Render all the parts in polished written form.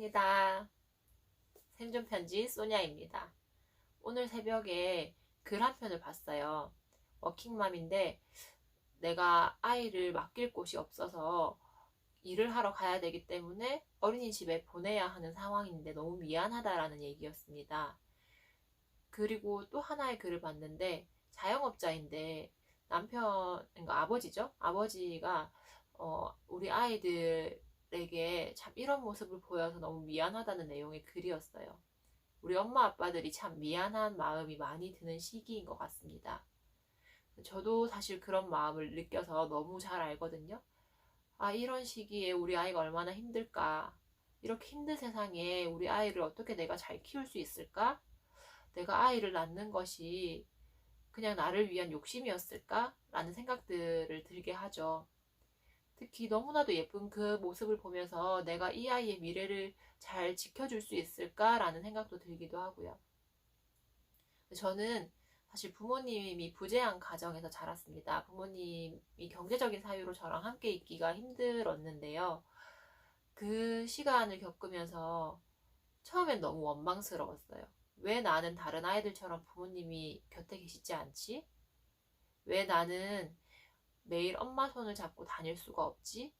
반갑습니다. 생존 편지 소냐입니다. 오늘 새벽에 글 한 편을 봤어요. 워킹맘인데 내가 아이를 맡길 곳이 없어서 일을 하러 가야 되기 때문에 어린이집에 보내야 하는 상황인데 너무 미안하다라는 얘기였습니다. 그리고 또 하나의 글을 봤는데 자영업자인데 남편, 그러니까 아버지죠? 아버지가 우리 아이들에게 참 이런 모습을 보여서 너무 미안하다는 내용의 글이었어요. 우리 엄마 아빠들이 참 미안한 마음이 많이 드는 시기인 것 같습니다. 저도 사실 그런 마음을 느껴서 너무 잘 알거든요. 아, 이런 시기에 우리 아이가 얼마나 힘들까? 이렇게 힘든 세상에 우리 아이를 어떻게 내가 잘 키울 수 있을까? 내가 아이를 낳는 것이 그냥 나를 위한 욕심이었을까? 라는 생각들을 들게 하죠. 특히 너무나도 예쁜 그 모습을 보면서 내가 이 아이의 미래를 잘 지켜줄 수 있을까라는 생각도 들기도 하고요. 저는 사실 부모님이 부재한 가정에서 자랐습니다. 부모님이 경제적인 사유로 저랑 함께 있기가 힘들었는데요. 그 시간을 겪으면서 처음엔 너무 원망스러웠어요. 왜 나는 다른 아이들처럼 부모님이 곁에 계시지 않지? 왜 나는 매일 엄마 손을 잡고 다닐 수가 없지?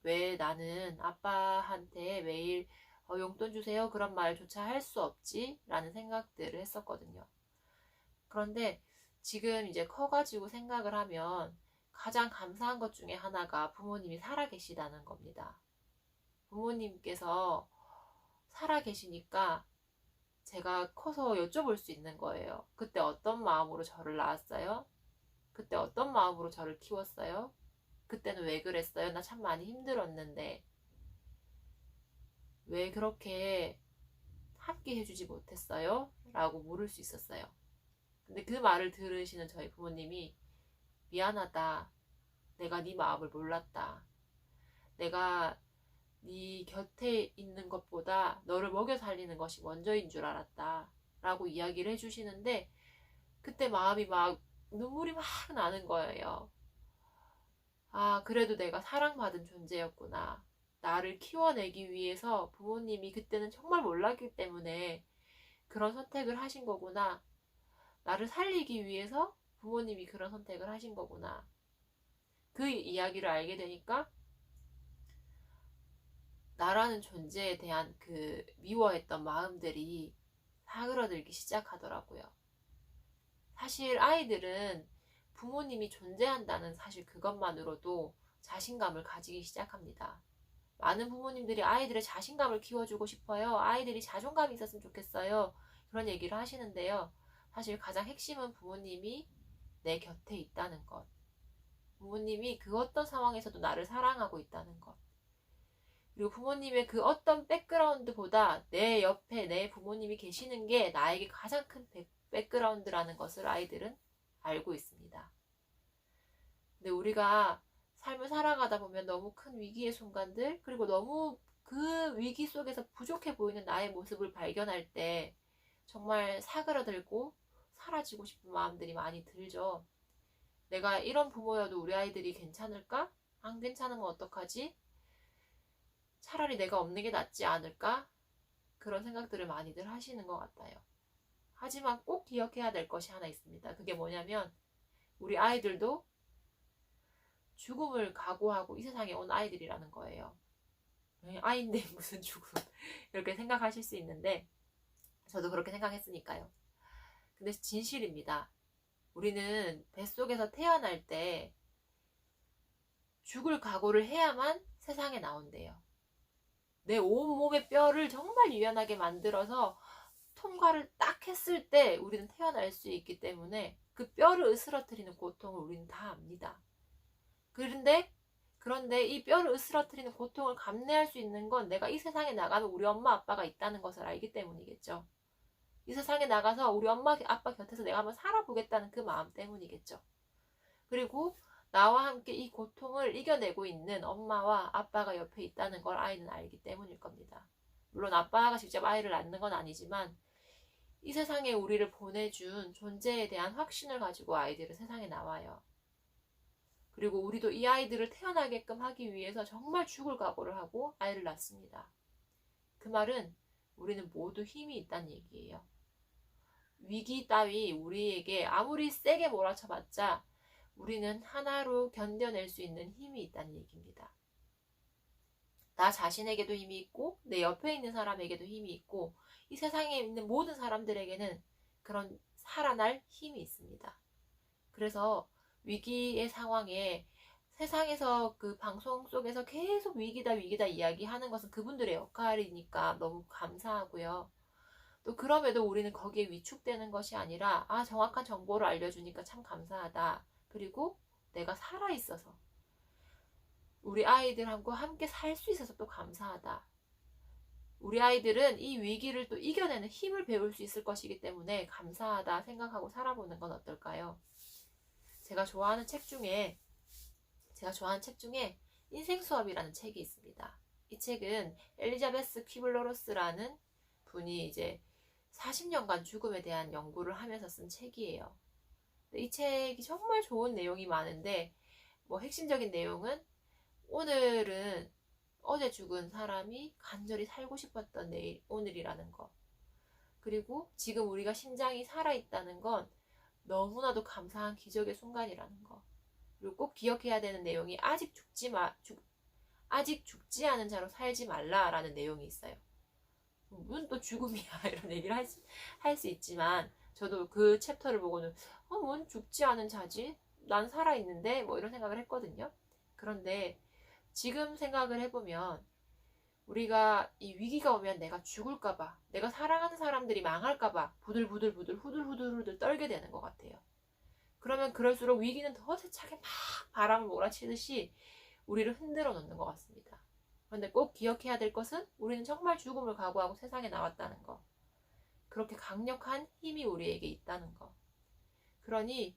왜 나는 아빠한테 매일 용돈 주세요 그런 말조차 할 수 없지? 라는 생각들을 했었거든요. 그런데 지금 이제 커가지고 생각을 하면 가장 감사한 것 중에 하나가 부모님이 살아계시다는 겁니다. 부모님께서 살아계시니까 제가 커서 여쭤볼 수 있는 거예요. 그때 어떤 마음으로 저를 낳았어요? 그때 어떤 마음으로 저를 키웠어요? 그때는 왜 그랬어요? 나 참 많이 힘들었는데 왜 그렇게 함께 해주지 못했어요? 라고 물을 수 있었어요. 근데 그 말을 들으시는 저희 부모님이 미안하다. 내가 네 마음을 몰랐다. 내가 네 곁에 있는 것보다 너를 먹여 살리는 것이 먼저인 줄 알았다. 라고 이야기를 해주시는데 그때 마음이 막 눈물이 막 나는 거예요. 아, 그래도 내가 사랑받은 존재였구나. 나를 키워내기 위해서 부모님이 그때는 정말 몰랐기 때문에 그런 선택을 하신 거구나. 나를 살리기 위해서 부모님이 그런 선택을 하신 거구나. 그 이야기를 알게 되니까 나라는 존재에 대한 그 미워했던 마음들이 사그러들기 시작하더라고요. 사실 아이들은 부모님이 존재한다는 사실 그것만으로도 자신감을 가지기 시작합니다. 많은 부모님들이 아이들의 자신감을 키워주고 싶어요. 아이들이 자존감이 있었으면 좋겠어요. 그런 얘기를 하시는데요. 사실 가장 핵심은 부모님이 내 곁에 있다는 것. 부모님이 그 어떤 상황에서도 나를 사랑하고 있다는 것. 그리고 부모님의 그 어떤 백그라운드보다 내 옆에 내 부모님이 계시는 게 나에게 가장 큰 백그라운드라는 것을 아이들은 알고 있습니다. 근데 우리가 삶을 살아가다 보면 너무 큰 위기의 순간들, 그리고 너무 그 위기 속에서 부족해 보이는 나의 모습을 발견할 때 정말 사그라들고 사라지고 싶은 마음들이 많이 들죠. 내가 이런 부모여도 우리 아이들이 괜찮을까? 안 괜찮은 건 어떡하지? 차라리 내가 없는 게 낫지 않을까? 그런 생각들을 많이들 하시는 것 같아요. 하지만 꼭 기억해야 될 것이 하나 있습니다. 그게 뭐냐면 우리 아이들도 죽음을 각오하고 이 세상에 온 아이들이라는 거예요. 아이인데 무슨 죽음 이렇게 생각하실 수 있는데 저도 그렇게 생각했으니까요. 근데 진실입니다. 우리는 뱃속에서 태어날 때 죽을 각오를 해야만 세상에 나온대요. 내 온몸의 뼈를 정말 유연하게 만들어서 통과를 딱 했을 때 우리는 태어날 수 있기 때문에 그 뼈를 으스러뜨리는 고통을 우리는 다 압니다. 그런데 이 뼈를 으스러뜨리는 고통을 감내할 수 있는 건 내가 이 세상에 나가면 우리 엄마 아빠가 있다는 것을 알기 때문이겠죠. 이 세상에 나가서 우리 엄마 아빠 곁에서 내가 한번 살아보겠다는 그 마음 때문이겠죠. 그리고 나와 함께 이 고통을 이겨내고 있는 엄마와 아빠가 옆에 있다는 걸 아이는 알기 때문일 겁니다. 물론 아빠가 직접 아이를 낳는 건 아니지만 이 세상에 우리를 보내준 존재에 대한 확신을 가지고 아이들은 세상에 나와요. 그리고 우리도 이 아이들을 태어나게끔 하기 위해서 정말 죽을 각오를 하고 아이를 낳습니다. 그 말은 우리는 모두 힘이 있다는 얘기예요. 위기 따위 우리에게 아무리 세게 몰아쳐봤자 우리는 하나로 견뎌낼 수 있는 힘이 있다는 얘기입니다. 나 자신에게도 힘이 있고 내 옆에 있는 사람에게도 힘이 있고 이 세상에 있는 모든 사람들에게는 그런 살아날 힘이 있습니다. 그래서 위기의 상황에 세상에서 그 방송 속에서 계속 위기다 위기다 이야기하는 것은 그분들의 역할이니까 너무 감사하고요. 또 그럼에도 우리는 거기에 위축되는 것이 아니라 정확한 정보를 알려주니까 참 감사하다. 그리고 내가 살아있어서 우리 아이들하고 함께 살 수 있어서 또 감사하다. 우리 아이들은 이 위기를 또 이겨내는 힘을 배울 수 있을 것이기 때문에 감사하다 생각하고 살아보는 건 어떨까요? 제가 좋아하는 책 중에 인생 수업이라는 책이 있습니다. 이 책은 엘리자베스 퀴블러로스라는 분이 이제 40년간 죽음에 대한 연구를 하면서 쓴 책이에요. 이 책이 정말 좋은 내용이 많은데 핵심적인 내용은 오늘은 어제 죽은 사람이 간절히 살고 싶었던 오늘이라는 거. 그리고 지금 우리가 심장이 살아있다는 건 너무나도 감사한 기적의 순간이라는 거. 그리고 꼭 기억해야 되는 내용이 아직 죽지 않은 자로 살지 말라라는 내용이 있어요. 무슨 또 죽음이야 이런 얘기를 할 수 있지만 저도 그 챕터를 보고는 뭔 죽지 않은 자지? 난 살아있는데? 이런 생각을 했거든요. 그런데 지금 생각을 해보면 우리가 이 위기가 오면 내가 죽을까봐, 내가 사랑하는 사람들이 망할까봐 부들부들 후들후들 떨게 되는 것 같아요. 그러면 그럴수록 위기는 더 세차게 막 바람을 몰아치듯이 우리를 흔들어 놓는 것 같습니다. 그런데 꼭 기억해야 될 것은 우리는 정말 죽음을 각오하고 세상에 나왔다는 거. 그렇게 강력한 힘이 우리에게 있다는 거. 그러니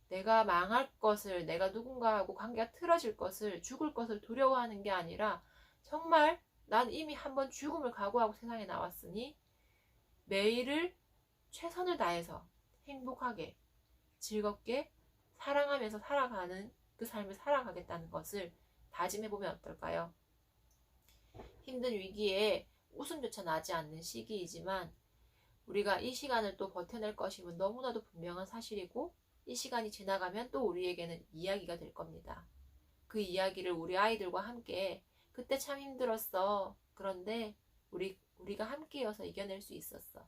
내가 망할 것을, 내가 누군가하고 관계가 틀어질 것을, 죽을 것을 두려워하는 게 아니라 정말 난 이미 한번 죽음을 각오하고 세상에 나왔으니 매일을 최선을 다해서 행복하게, 즐겁게 사랑하면서 살아가는 그 삶을 살아가겠다는 것을 다짐해보면 어떨까요? 힘든 위기에 웃음조차 나지 않는 시기이지만 우리가 이 시간을 또 버텨낼 것임은 너무나도 분명한 사실이고 이 시간이 지나가면 또 우리에게는 이야기가 될 겁니다. 그 이야기를 우리 아이들과 함께 그때 참 힘들었어. 그런데 우리가 함께여서 이겨낼 수 있었어.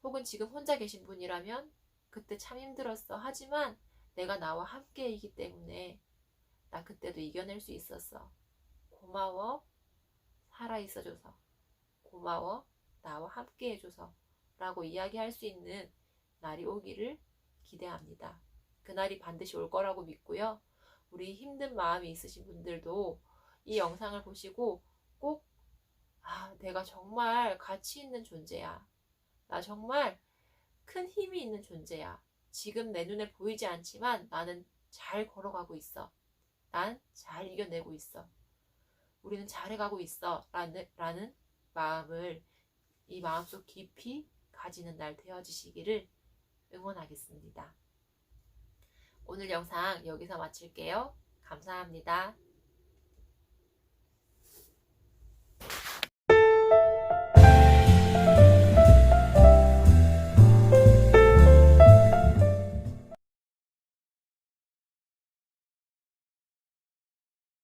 혹은 지금 혼자 계신 분이라면 그때 참 힘들었어. 하지만 내가 나와 함께이기 때문에 나 그때도 이겨낼 수 있었어. 고마워. 살아있어줘서. 고마워. 나와 함께해줘서. 라고 이야기할 수 있는 날이 오기를 기대합니다. 그날이 반드시 올 거라고 믿고요. 우리 힘든 마음이 있으신 분들도 이 영상을 보시고 꼭 내가 정말 가치 있는 존재야. 나 정말 큰 힘이 있는 존재야. 지금 내 눈에 보이지 않지만 나는 잘 걸어가고 있어. 난 잘 이겨내고 있어. 우리는 잘해가고 있어. 라는 마음을 이 마음속 깊이 가지는 날 되어지시기를 응원하겠습니다. 오늘 영상 여기서 마칠게요. 감사합니다.